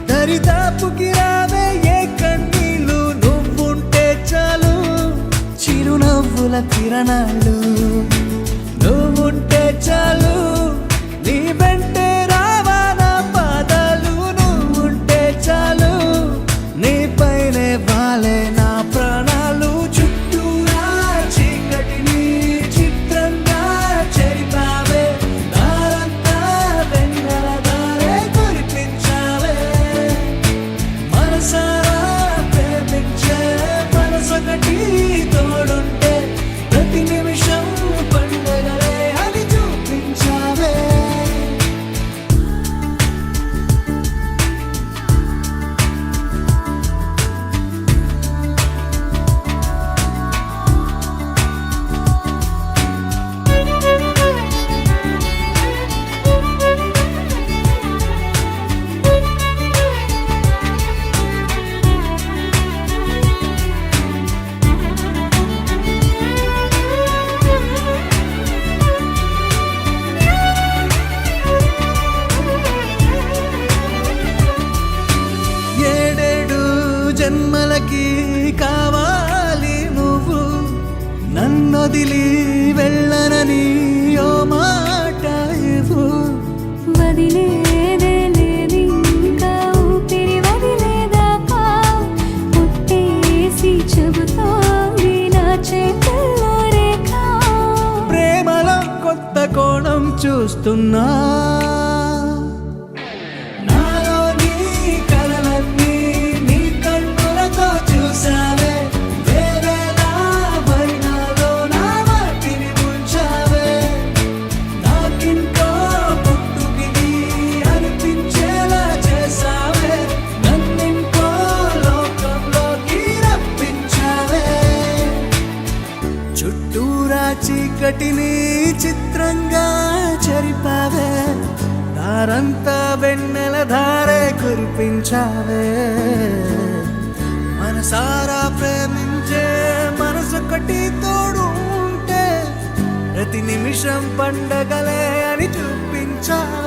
దరిదాపుకి రావే ఏ కన్నీళ్ళు, నువ్వుంటే చాలు చిరునవ్వుల కిరణాలు. నువ్వుంటే చాలు నీ వెంటే రావా నా పాదాలు. నువ్వుంటే చాలు నీ పైనే వాలే నా ప్రాణాలు. చుట్టూరా చీకటిని చిత్రంగా చెరిపావే, దారంతా వెన్నెల దారే కురిపించావే. మనసారా ప్రేమించే మనసొకటి తోడుంటే ప్రతి నిమిషం పండగలే అని చూపించావే. జన్మలకి కావాలి నువ్వు, నన్నొదిలి వెళ్ళనని ఓ మాట ఇవ్వు. వదిలేదే లేదింకా ఊపిరి వదిలేదాకా, పుట్టేసి చెబుతోంది నా చేతుల్లో రేఖ. ప్రేమలో కొత్త కోణం చూస్తున్నా, చుట్టూరా చీకటిని చిత్రంగా చెరిపావే, దారంతా వెన్నెల ధారే కురిపించావే. మనసారా ప్రేమించే మనసొకటి తోడు ఉంటే ప్రతి నిమిషం పండగలే అని చూపించావే.